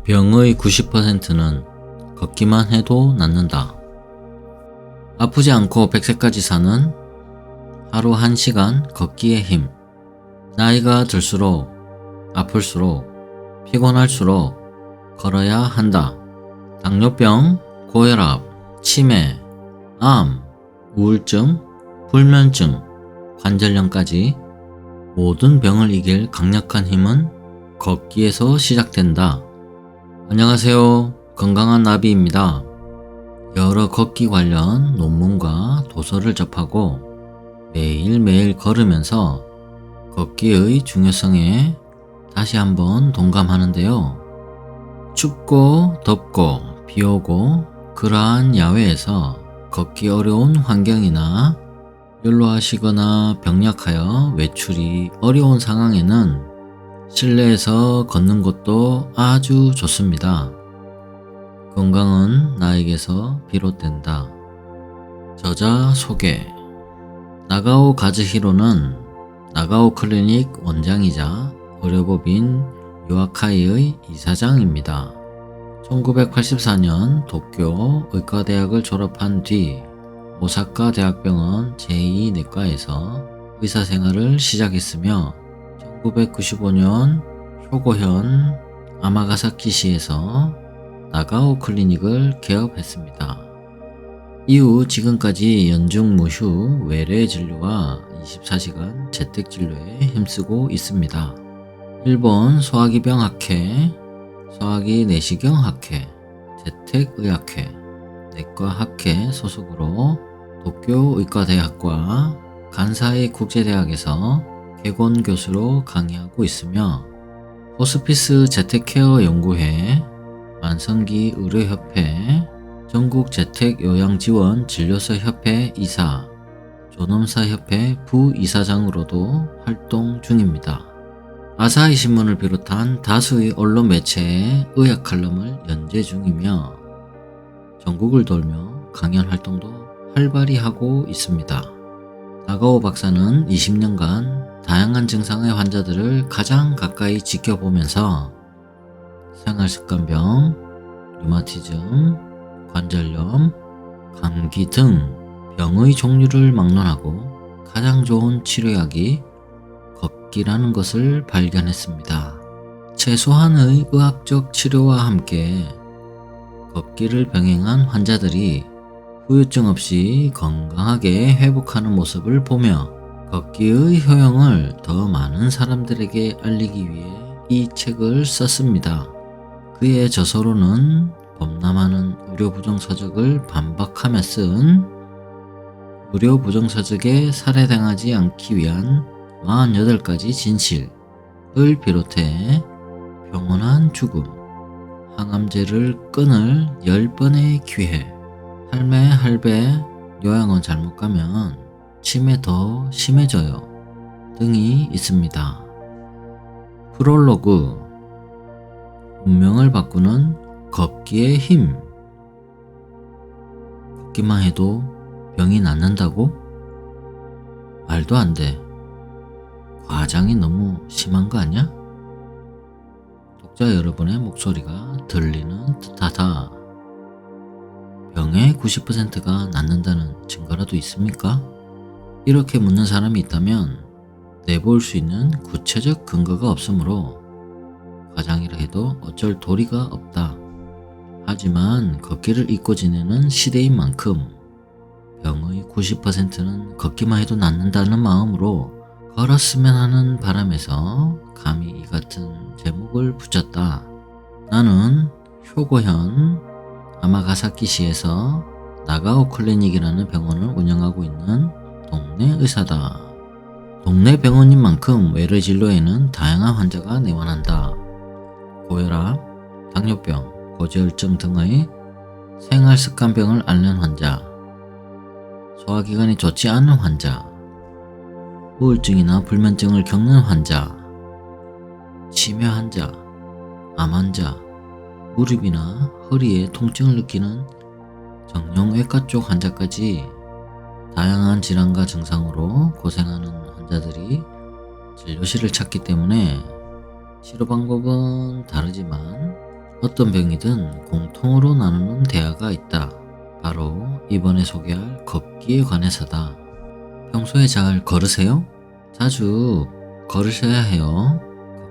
병의 90%는 걷기만 해도 낫는다. 아프지 않고 100세까지 사는 하루 1시간 걷기의 힘. 나이가 들수록 아플수록 피곤할수록 걸어야 한다. 당뇨병, 고혈압, 치매, 암, 우울증, 불면증, 관절염까지 모든 병을 이길 강력한 힘은 걷기에서 시작된다. 안녕하세요. 건강한 나비입니다. 여러 걷기 관련 논문과 도서를 접하고 매일매일 걸으면서 걷기의 중요성에 다시 한번 동감하는데요. 춥고 덥고 비 오고 그러한 야외에서 걷기 어려운 환경이나 연로하시거나 병약하여 외출이 어려운 상황에는 실내에서 걷는 것도 아주 좋습니다. 건강은 나에게서 비롯된다. 저자 소개. 나가오 가즈히로는 나가오 클리닉 원장이자 의료법인 요아카이의 이사장입니다. 1984년 도쿄 의과대학을 졸업한 뒤 오사카 대학병원 제2내과에서 의사생활을 시작했으며 1995년 효고현 아마가사키시에서 나가오 클리닉을 개업했습니다. 이후 지금까지 연중무휴 외래 진료와 24시간 재택진료에 힘쓰고 있습니다. 일본 소화기병학회, 소화기내시경학회, 재택의학회, 내과학회 소속으로 도쿄의과대학과 간사이 국제대학에서 개곤교수로 강의하고 있으며 호스피스 재택케어 연구회, 만성기 의료협회, 전국재택요양지원 진료소협회 이사, 존엄사협회 부이사장으로도 활동 중입니다. 아사히 신문을 비롯한 다수의 언론 매체에 의학 칼럼을 연재 중이며 전국을 돌며 강연 활동도 활발히 하고 있습니다. 나가오 박사는 20년간 다양한 증상의 환자들을 가장 가까이 지켜보면서 생활습관병, 류마티즘, 관절염, 감기 등 병의 종류를 막론하고 가장 좋은 치료약이 걷기라는 것을 발견했습니다. 최소한의 의학적 치료와 함께 걷기를 병행한 환자들이 후유증 없이 건강하게 회복하는 모습을 보며 걷기의 효용을 더 많은 사람들에게 알리기 위해 이 책을 썼습니다. 그의 저서로는 범람하는 의료부정서적을 반박하며 쓴 의료부정서적에 살해당하지 않기 위한 48가지 진실을 비롯해 평온한 죽음, 항암제를 끊을 10번의 기회, 할매 할배 요양원 잘못 가면 치매 더 심해져요 등이 있습니다. 프롤로그. 운명을 바꾸는 걷기의 힘. 걷기만 해도 병이 낫는다고? 말도 안 돼. 과장이 너무 심한 거 아니야? 독자 여러분의 목소리가 들리는 듯하다. 병의 90%가 낫는다는 증거라도 있습니까? 이렇게 묻는 사람이 있다면 내볼 수 있는 구체적 근거가 없으므로 과장이라 해도 어쩔 도리가 없다. 하지만 걷기를 잊고 지내는 시대인 만큼 병의 90%는 걷기만 해도 낫는다는 마음으로 걸었으면 하는 바람에서 감히 이 같은 제목을 붙였다. 나는 효고현 아마가사키시에서 나가오 클리닉이라는 병원을 운영하고 있는 동네 의사다. 동네 병원인 만큼 외래 진료에는 다양한 환자가 내원한다. 고혈압, 당뇨병, 고지혈증 등의 생활습관병을 앓는 환자, 소화기관이 좋지 않은 환자, 우울증이나 불면증을 겪는 환자, 치매 환자, 암 환자, 무릎이나 허리에 통증을 느끼는 정형외과 쪽 환자까지 다양한 질환과 증상으로 고생하는 환자들이 진료실을 찾기 때문에 치료 방법은 다르지만 어떤 병이든 공통으로 나누는 대화가 있다. 바로 이번에 소개할 걷기에 관해서다. 평소에 잘 걸으세요? 자주 걸으셔야 해요.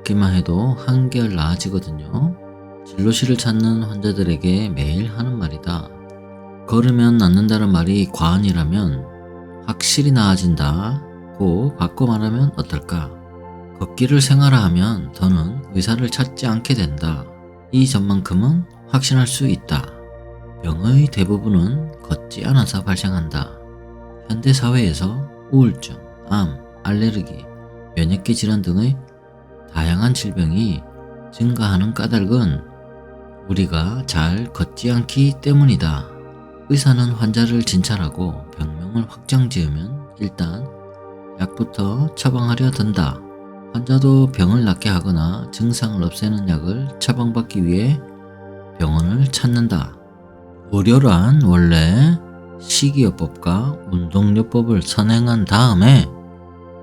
걷기만 해도 한결 나아지거든요. 진료실을 찾는 환자들에게 매일 하는 말이다. 걸으면 낫는다는 말이 과언이라면 확실히 나아진다고 바꿔 말하면 어떨까? 걷기를 생활화하면 더는 의사를 찾지 않게 된다. 이 점만큼은 확신할 수 있다. 병의 대부분은 걷지 않아서 발생한다. 현대사회에서 우울증, 암, 알레르기, 면역계 질환 등의 다양한 질병이 증가하는 까닭은 우리가 잘 걷지 않기 때문이다. 의사는 환자를 진찰하고 병명을 확정 지으면 일단 약부터 처방하려 든다. 환자도 병을 낫게 하거나 증상을 없애는 약을 처방받기 위해 병원을 찾는다. 의료란 원래 식이요법과 운동요법을 선행한 다음에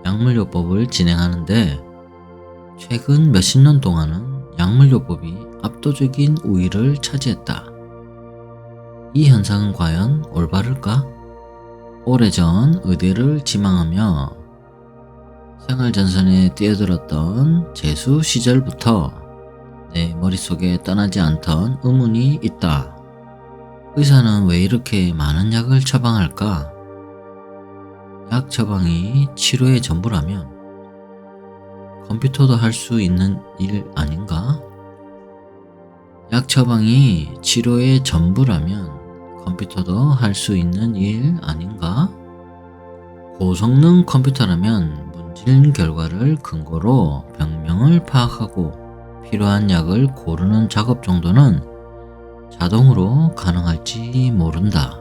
약물요법을 진행하는데 최근 몇십 년 동안은 약물요법이 압도적인 우위를 차지했다. 이 현상은 과연 올바를까? 오래전 의대를 지망하며 생활전선에 뛰어들었던 재수 시절부터 내 머릿속에 떠나지 않던 의문이 있다. 의사는 왜 이렇게 많은 약을 처방할까? 약 처방이 치료의 전부라면 컴퓨터도 할 수 있는 일 아닌가? 약 처방이 치료의 전부라면 컴퓨터도 할 수 있는 일 아닌가? 고성능 컴퓨터라면 문질 결과를 근거로 병명을 파악하고 필요한 약을 고르는 작업 정도는 자동으로 가능할지 모른다.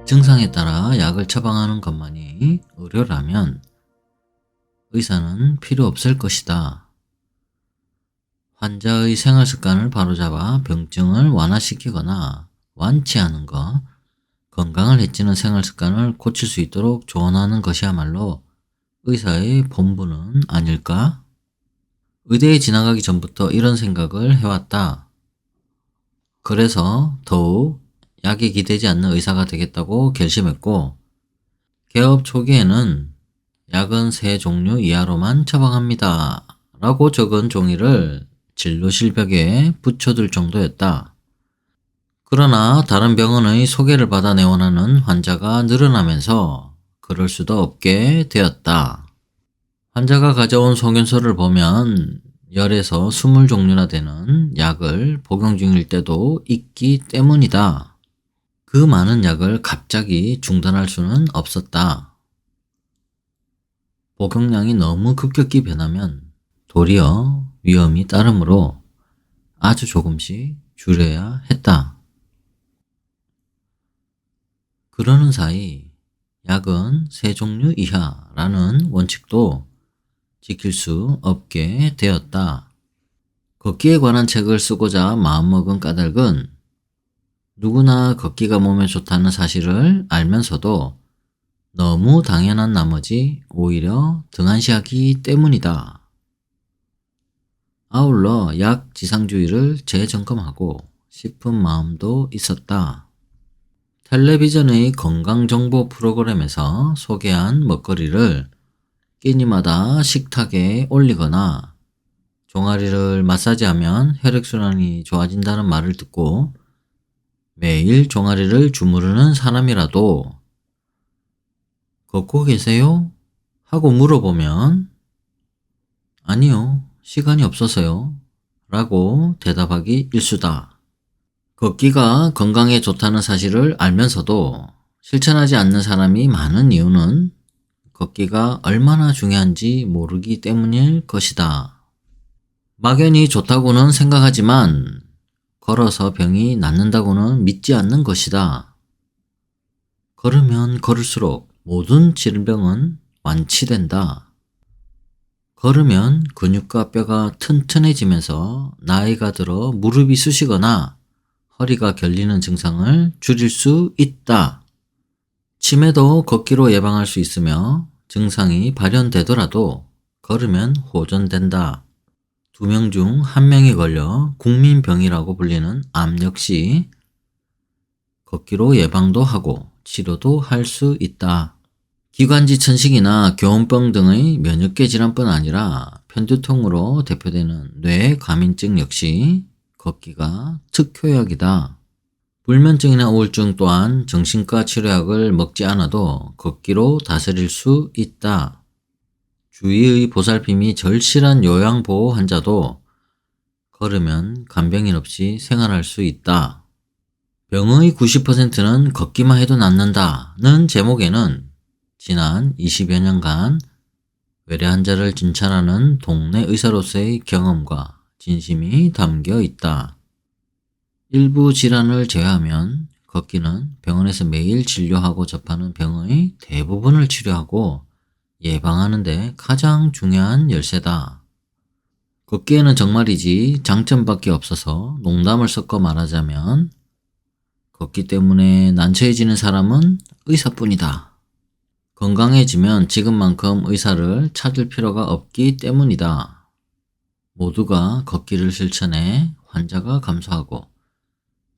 증상에 따라 약을 처방하는 것만이 의료라면 의사는 필요 없을 것이다. 환자의 생활 습관을 바로잡아 병증을 완화시키거나 완치하는 것, 건강을 해치는 생활 습관을 고칠 수 있도록 조언하는 것이야말로 의사의 본분은 아닐까? 의대에 지나가기 전부터 이런 생각을 해왔다. 그래서 더욱 약에 기대지 않는 의사가 되겠다고 결심했고, 개업 초기에는 약은 3종류 이하로만 처방합니다 라고 적은 종이를 진료실 벽에 붙여둘 정도였다. 그러나 다른 병원의 소개를 받아 내원하는 환자가 늘어나면서 그럴 수도 없게 되었다. 환자가 가져온 소견서를 보면 10에서 20종류나 되는 약을 복용 중일 때도 있기 때문이다. 그 많은 약을 갑자기 중단할 수는 없었다. 복용량이 너무 급격히 변하면 도리어 위험이 따르므로 아주 조금씩 줄여야 했다. 그러는 사이 약은 3종류 이하라는 원칙도 지킬 수 없게 되었다. 걷기에 관한 책을 쓰고자 마음먹은 까닭은 누구나 걷기가 몸에 좋다는 사실을 알면서도 너무 당연한 나머지 오히려 등한시하기 때문이다. 아울러 약 지상주의를 재점검하고 싶은 마음도 있었다. 텔레비전의 건강정보 프로그램에서 소개한 먹거리를 끼니마다 식탁에 올리거나 종아리를 마사지하면 혈액순환이 좋아진다는 말을 듣고 매일 종아리를 주무르는 사람이라도 걷고 계세요? 하고 물어보면 아니요, 시간이 없어서요 라고 대답하기 일쑤다. 걷기가 건강에 좋다는 사실을 알면서도 실천하지 않는 사람이 많은 이유는 걷기가 얼마나 중요한지 모르기 때문일 것이다. 막연히 좋다고는 생각하지만 걸어서 병이 낫는다고는 믿지 않는 것이다. 걸으면 걸을수록 모든 질병은 완치된다. 걸으면 근육과 뼈가 튼튼해지면서 나이가 들어 무릎이 쑤시거나 허리가 결리는 증상을 줄일 수 있다. 치매도 걷기로 예방할 수 있으며 증상이 발현되더라도 걸으면 호전된다. 2명 중 1명이 걸려 국민병이라고 불리는 암 역시 걷기로 예방도 하고 치료도 할 수 있다. 기관지 천식이나 교원병 등의 면역계 질환뿐 아니라 편두통으로 대표되는 뇌 과민증 역시 걷기가 특효약이다. 불면증이나 우울증 또한 정신과 치료약을 먹지 않아도 걷기로 다스릴 수 있다. 주위의 보살핌이 절실한 요양보호 환자도 걸으면 간병인 없이 생활할 수 있다. 병의 90%는 걷기만 해도 낫는다는 제목에는 지난 20여 년간 외래 환자를 진찰하는 동네 의사로서의 경험과 진심이 담겨 있다. 일부 질환을 제외하면 걷기는 병원에서 매일 진료하고 접하는 병의 대부분을 치료하고 예방하는 데 가장 중요한 열쇠다. 걷기에는 정말이지 장점밖에 없어서 농담을 섞어 말하자면 걷기 때문에 난처해지는 사람은 의사뿐이다. 건강해지면 지금만큼 의사를 찾을 필요가 없기 때문이다. 모두가 걷기를 실천해 환자가 감소하고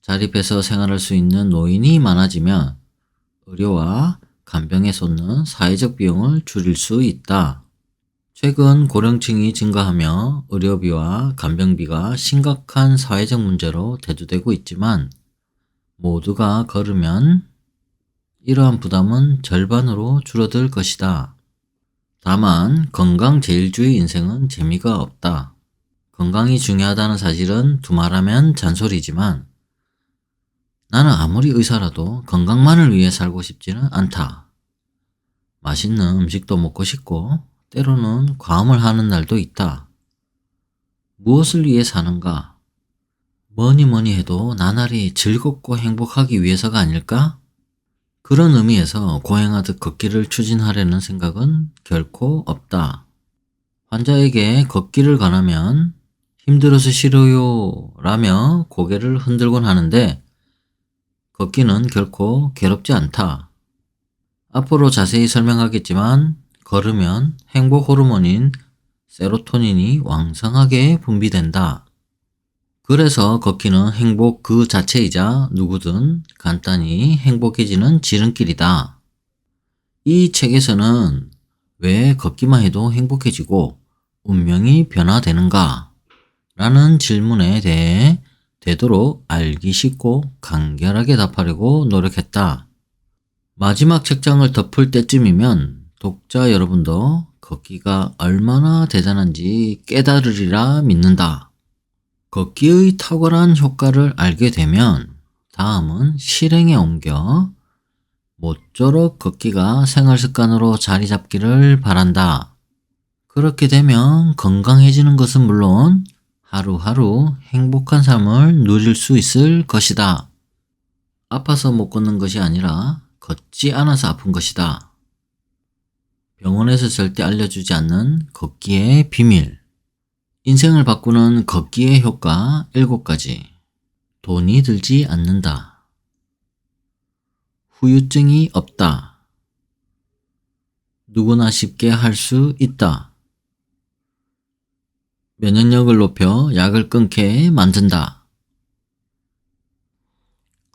자립해서 생활할 수 있는 노인이 많아지면 의료와 간병에 쏟는 사회적 비용을 줄일 수 있다. 최근 고령층이 증가하며 의료비와 간병비가 심각한 사회적 문제로 대두되고 있지만 모두가 걸으면 이러한 부담은 절반으로 줄어들 것이다. 다만 건강제일주의 인생은 재미가 없다. 건강이 중요하다는 사실은 두말하면 잔소리지만 나는 아무리 의사라도 건강만을 위해 살고 싶지는 않다. 맛있는 음식도 먹고 싶고 때로는 과음을 하는 날도 있다. 무엇을 위해 사는가? 뭐니 해도 나날이 즐겁고 행복하기 위해서가 아닐까? 그런 의미에서 고행하듯 걷기를 추진하려는 생각은 결코 없다. 환자에게 걷기를 권하면 힘들어서 싫어요 라며 고개를 흔들곤 하는데 걷기는 결코 괴롭지 않다. 앞으로 자세히 설명하겠지만 걸으면 행복 호르몬인 세로토닌이 왕성하게 분비된다. 그래서 걷기는 행복 그 자체이자 누구든 간단히 행복해지는 지름길이다. 이 책에서는 왜 걷기만 해도 행복해지고 운명이 변화되는가? 라는 질문에 대해 되도록 알기 쉽고 간결하게 답하려고 노력했다. 마지막 책장을 덮을 때쯤이면 독자 여러분도 걷기가 얼마나 대단한지 깨달으리라 믿는다. 걷기의 탁월한 효과를 알게 되면 다음은 실행에 옮겨 모쪼록 걷기가 생활습관으로 자리 잡기를 바란다. 그렇게 되면 건강해지는 것은 물론 하루하루 행복한 삶을 누릴 수 있을 것이다. 아파서 못 걷는 것이 아니라 걷지 않아서 아픈 것이다. 병원에서 절대 알려주지 않는 걷기의 비밀. 인생을 바꾸는 걷기의 효과 7가지. 돈이 들지 않는다. 후유증이 없다. 누구나 쉽게 할 수 있다. 면역력을 높여 약을 끊게 만든다.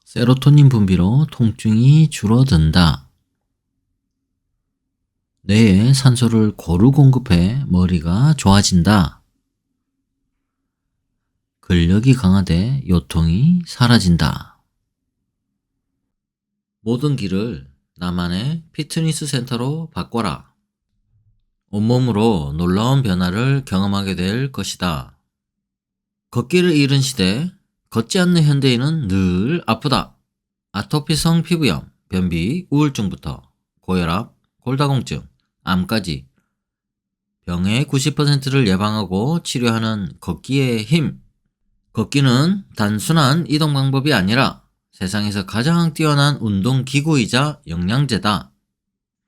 세로토닌 분비로 통증이 줄어든다. 뇌에 산소를 고루 공급해 머리가 좋아진다. 근력이 강화돼 요통이 사라진다. 모든 길을 나만의 피트니스 센터로 바꿔라. 온몸으로 놀라운 변화를 경험하게 될 것이다. 걷기를 잃은 시대, 걷지 않는 현대인은 늘 아프다. 아토피성 피부염, 변비, 우울증부터 고혈압, 골다공증, 암까지 병의 90%를 예방하고 치료하는 걷기의 힘. 걷기는 단순한 이동 방법이 아니라 세상에서 가장 뛰어난 운동기구이자 영양제다.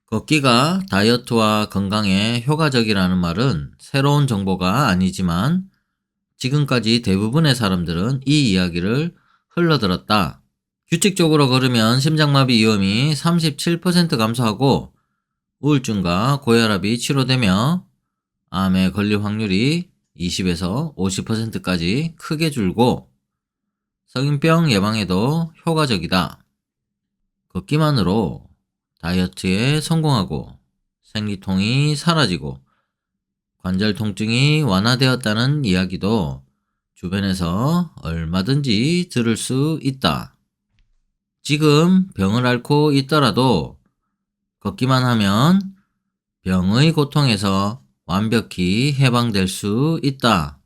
걷기가 다이어트와 건강에 효과적이라는 말은 새로운 정보가 아니지만 지금까지 대부분의 사람들은 이 이야기를 흘러들었다. 규칙적으로 걸으면 심장마비 위험이 37% 감소하고 우울증과 고혈압이 치료되며 암에 걸릴 확률이 20에서 50%까지 크게 줄고 성인병 예방에도 효과적이다. 걷기만으로 다이어트에 성공하고 생리통이 사라지고 관절 통증이 완화되었다는 이야기도 주변에서 얼마든지 들을 수 있다. 지금 병을 앓고 있더라도 걷기만 하면 병의 고통에서 완벽히 해방될 수 있다.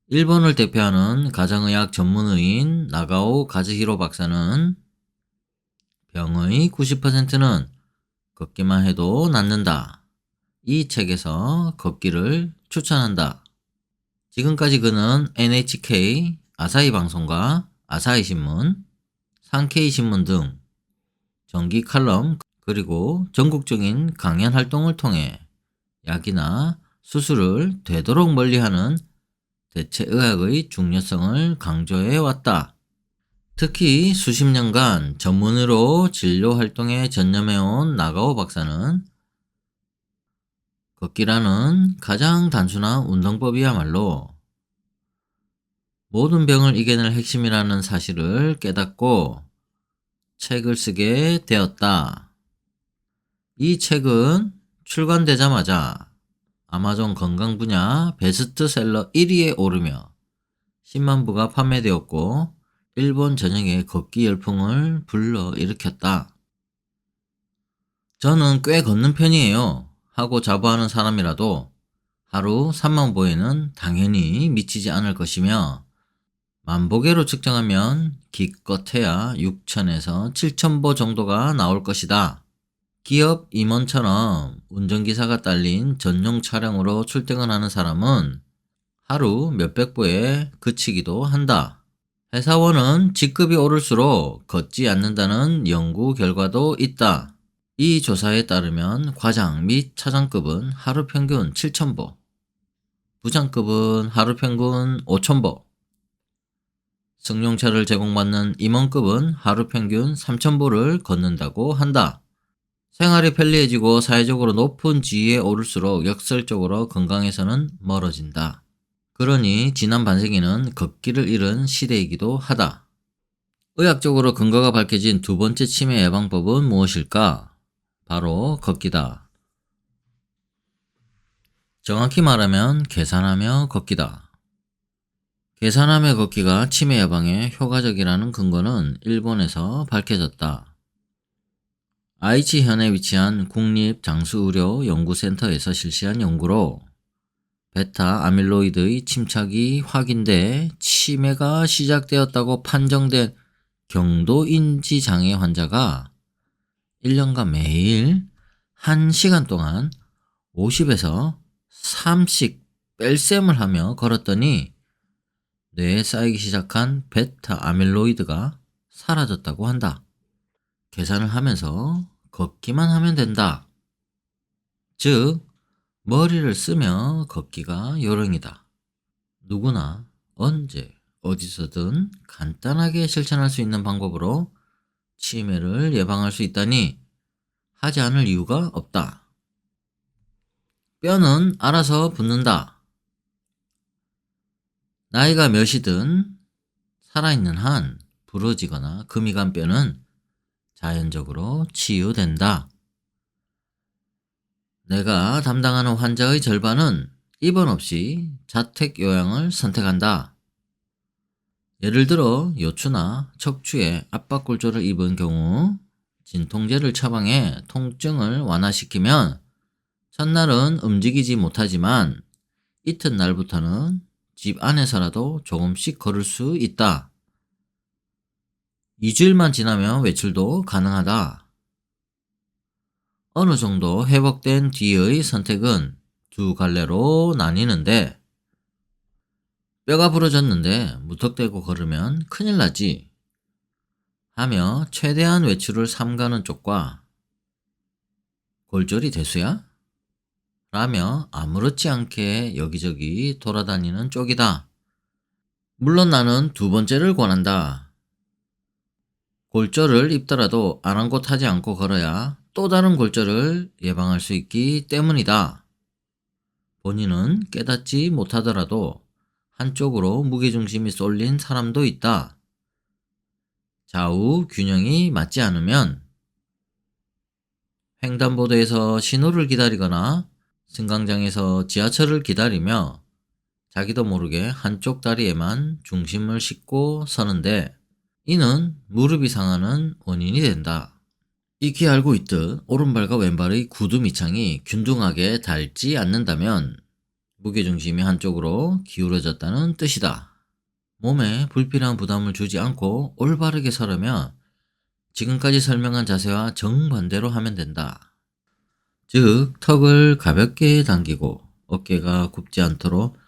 일본을 대표하는 가정의학 전문의인 나가오 가즈히로 박사는 병의 90%는 걷기만 해도 낫는다. 이 책에서 걷기를 추천한다. 지금까지 그는 NHK, 아사히 방송과 아사히 신문, 산케이 신문 등 정기 칼럼 그리고 전국적인 강연 활동을 통해 약이나 수술을 되도록 멀리하는 대체의학의 중요성을 강조해 왔다. 특히 수십 년간 전문의로 진료 활동에 전념해온 나가오 박사는 걷기라는 가장 단순한 운동법이야말로 모든 병을 이겨낼 핵심이라는 사실을 깨닫고 책을 쓰게 되었다. 이 책은 출간되자마자 아마존 건강 분야 베스트셀러 1위에 오르며 10만 부가 판매되었고 일본 전역에 걷기 열풍을 불러일으켰다. 저는 꽤 걷는 편이에요 하고 자부하는 사람이라도 하루 3만 보에는 당연히 미치지 않을 것이며 만보계로 측정하면 기껏해야 6천에서 7천보 정도가 나올 것이다. 기업 임원처럼 운전기사가 딸린 전용 차량으로 출퇴근하는 사람은 하루 몇백 보에 그치기도 한다. 회사원은 직급이 오를수록 걷지 않는다는 연구 결과도 있다. 이 조사에 따르면 과장 및 차장급은 하루 평균 7,000보, 부장급은 하루 평균 5,000보, 승용차를 제공받는 임원급은 하루 평균 3,000보를 걷는다고 한다. 생활이 편리해지고 사회적으로 높은 지위에 오를수록 역설적으로 건강에서는 멀어진다. 그러니 지난 반세기는 걷기를 잃은 시대이기도 하다. 의학적으로 근거가 밝혀진 두 번째 치매 예방법은 무엇일까? 바로 걷기다. 정확히 말하면 계산하며 걷기다. 계산하며 걷기가 치매 예방에 효과적이라는 근거는 일본에서 밝혀졌다. 아이치현에 위치한 국립장수의료연구센터에서 실시한 연구로 베타 아밀로이드의 침착이 확인돼 치매가 시작되었다고 판정된 경도인지 장애 환자가 1년간 매일 1시간 동안 50에서 3씩 뺄셈을 하며 걸었더니 뇌에 쌓이기 시작한 베타 아밀로이드가 사라졌다고 한다. 계산을 하면서 걷기만 하면 된다. 즉, 머리를 쓰며 걷기가 요령이다. 누구나 언제 어디서든 간단하게 실천할 수 있는 방법으로 치매를 예방할 수 있다니 하지 않을 이유가 없다. 뼈는 알아서 붙는다. 나이가 몇이든 살아있는 한 부러지거나 금이 간 뼈는 자연적으로 치유된다. 내가 담당하는 환자의 절반은 입원 없이 자택 요양을 선택한다. 예를 들어 요추나 척추에 압박골절을 입은 경우 진통제를 처방해 통증을 완화시키면 첫날은 움직이지 못하지만 이튿날부터는 집 안에서라도 조금씩 걸을 수 있다. 2주일만 지나면 외출도 가능하다. 어느 정도 회복된 뒤의 선택은 두 갈래로 나뉘는데 뼈가 부러졌는데 무턱대고 걸으면 큰일 나지 하며 최대한 외출을 삼가는 쪽과 골절이 대수야? 라며 아무렇지 않게 여기저기 돌아다니는 쪽이다. 물론 나는 두 번째를 권한다. 골절을 입더라도 아랑곳하지 않고 걸어야 또 다른 골절을 예방할 수 있기 때문이다. 본인은 깨닫지 못하더라도 한쪽으로 무게중심이 쏠린 사람도 있다. 좌우 균형이 맞지 않으면 횡단보도에서 신호를 기다리거나 승강장에서 지하철을 기다리며 자기도 모르게 한쪽 다리에만 중심을 싣고 서는데 이는 무릎이 상하는 원인이 된다. 익히 알고 있듯 오른발과 왼발의 구두 밑창이 균등하게 닿지 않는다면 무게중심이 한쪽으로 기울어졌다는 뜻이다. 몸에 불필요한 부담을 주지 않고 올바르게 서려면 지금까지 설명한 자세와 정반대로 하면 된다. 즉, 턱을 가볍게 당기고 어깨가 굽지 않도록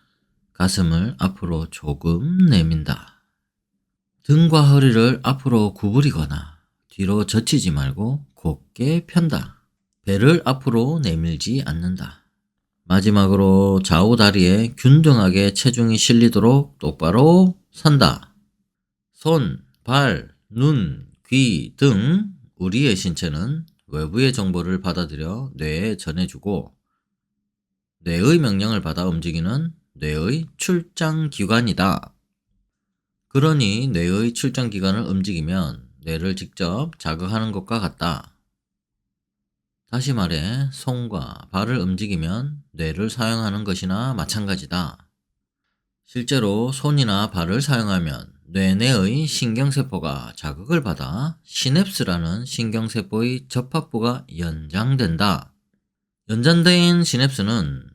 가슴을 앞으로 조금 내민다. 등과 허리를 앞으로 구부리거나 뒤로 젖히지 말고 곧게 편다. 배를 앞으로 내밀지 않는다. 마지막으로 좌우 다리에 균등하게 체중이 실리도록 똑바로 선다. 손, 발, 눈, 귀 등 우리의 신체는 외부의 정보를 받아들여 뇌에 전해주고 뇌의 명령을 받아 움직이는 뇌의 출장기관이다. 그러니 뇌의 출장기관을 움직이면 뇌를 직접 자극하는 것과 같다. 다시 말해 손과 발을 움직이면 뇌를 사용하는 것이나 마찬가지다. 실제로 손이나 발을 사용하면 뇌내의 신경세포가 자극을 받아 시냅스라는 신경세포의 접합부가 연장된다. 연장된 시냅스는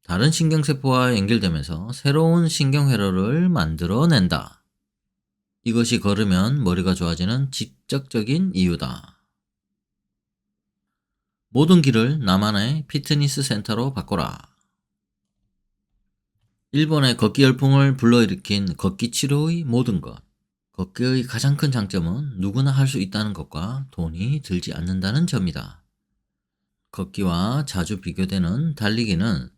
다른 신경세포와 연결되면서 새로운 신경회로를 만들어낸다. 이것이 걸으면 머리가 좋아지는 직접적인 이유다. 모든 길을 나만의 피트니스 센터로 바꿔라. 일본의 걷기 열풍을 불러일으킨 걷기 치료의 모든 것. 걷기의 가장 큰 장점은 누구나 할 수 있다는 것과 돈이 들지 않는다는 점이다. 걷기와 자주 비교되는 달리기는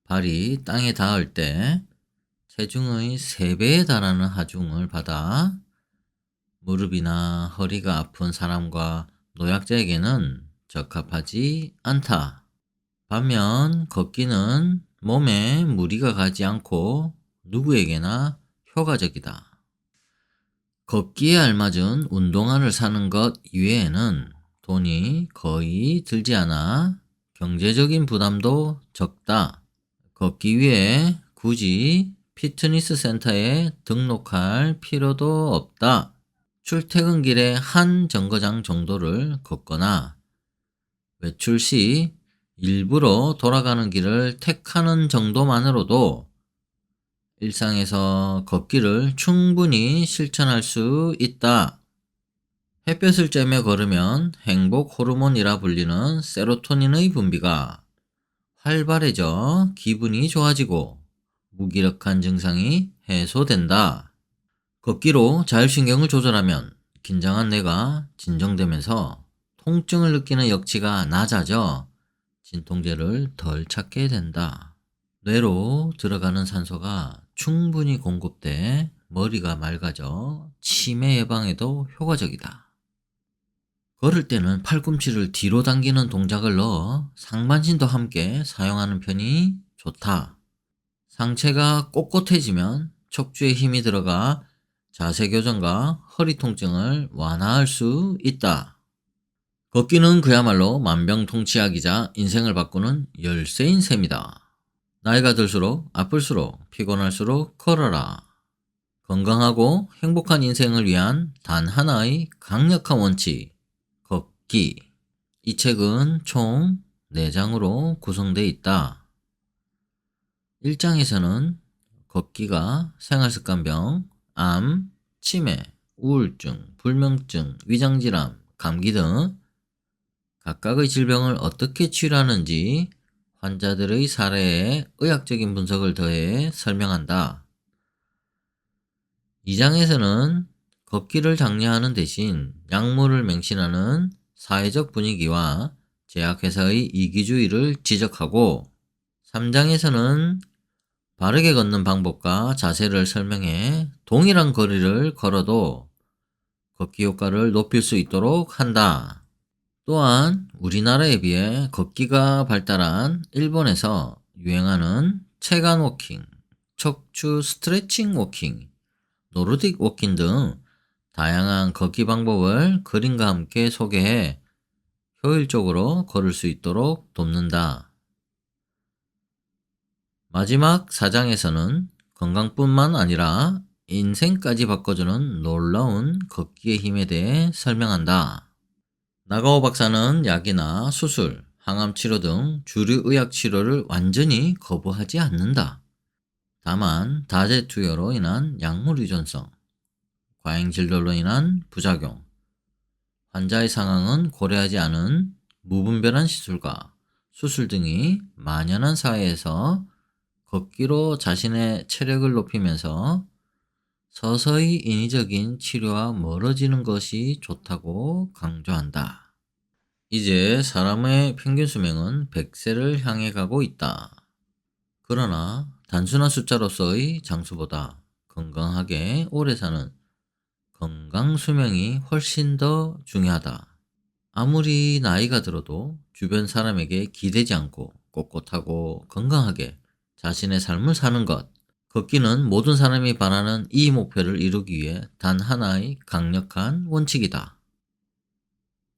발이 땅에 닿을 때 체중의 3배에 달하는 하중을 받아 무릎이나 허리가 아픈 사람과 노약자에게는 적합하지 않다. 반면 걷기는 몸에 무리가 가지 않고 누구에게나 효과적이다. 걷기에 알맞은 운동화를 사는 것 이외에는 돈이 거의 들지 않아 경제적인 부담도 적다. 걷기 위해 굳이 피트니스 센터에 등록할 필요도 없다. 출퇴근길에 한 정거장 정도를 걷거나 외출 시 일부러 돌아가는 길을 택하는 정도만으로도 일상에서 걷기를 충분히 실천할 수 있다. 햇볕을 쬐며 걸으면 행복 호르몬이라 불리는 세로토닌의 분비가 활발해져 기분이 좋아지고 무기력한 증상이 해소된다. 걷기로 자율신경을 조절하면 긴장한 뇌가 진정되면서 통증을 느끼는 역치가 낮아져 진통제를 덜 찾게 된다. 뇌로 들어가는 산소가 충분히 공급돼 머리가 맑아져 치매 예방에도 효과적이다. 걸을 때는 팔꿈치를 뒤로 당기는 동작을 넣어 상반신도 함께 사용하는 편이 좋다. 상체가 꼿꼿해지면 척추에 힘이 들어가 자세 교정과 허리 통증을 완화할 수 있다. 걷기는 그야말로 만병통치약이자 인생을 바꾸는 열쇠인 셈이다. 나이가 들수록 아플수록 피곤할수록 걸어라. 건강하고 행복한 인생을 위한 단 하나의 강력한 원칙, 걷기. 이 책은 총 4장으로 구성되어 있다. 1장에서는 걷기가 생활습관병, 암, 치매, 우울증, 불면증, 위장질환, 감기 등 각각의 질병을 어떻게 치료하는지 환자들의 사례에 의학적인 분석을 더해 설명한다. 2장에서는 걷기를 장려하는 대신 약물을 맹신하는 사회적 분위기와 제약회사의 이기주의를 지적하고 3장에서는 바르게 걷는 방법과 자세를 설명해 동일한 거리를 걸어도 걷기 효과를 높일 수 있도록 한다. 또한 우리나라에 비해 걷기가 발달한 일본에서 유행하는 체간 워킹, 척추 스트레칭 워킹, 노르딕 워킹 등 다양한 걷기 방법을 그림과 함께 소개해 효율적으로 걸을 수 있도록 돕는다. 마지막 4장에서는 건강뿐만 아니라 인생까지 바꿔주는 놀라운 걷기의 힘에 대해 설명한다. 나가오 박사는 약이나 수술, 항암 치료 등 주류 의학 치료를 완전히 거부하지 않는다. 다만 다재투여로 인한 약물 의존성, 과잉 진료로 인한 부작용, 환자의 상황은 고려하지 않은 무분별한 시술과 수술 등이 만연한 사회에서 걷기로 자신의 체력을 높이면서 서서히 인위적인 치료와 멀어지는 것이 좋다고 강조한다. 이제 사람의 평균 수명은 100세를 향해 가고 있다. 그러나 단순한 숫자로서의 장수보다 건강하게 오래 사는 건강 수명이 훨씬 더 중요하다. 아무리 나이가 들어도 주변 사람에게 기대지 않고 꼿꼿하고 건강하게 자신의 삶을 사는 것. 걷기는 모든 사람이 바라는 이 목표를 이루기 위해 단 하나의 강력한 원칙이다.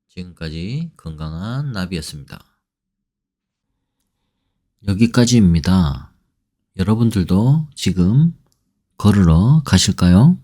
지금까지 건강한 나비였습니다. 여기까지입니다. 여러분들도 지금 걸으러 가실까요?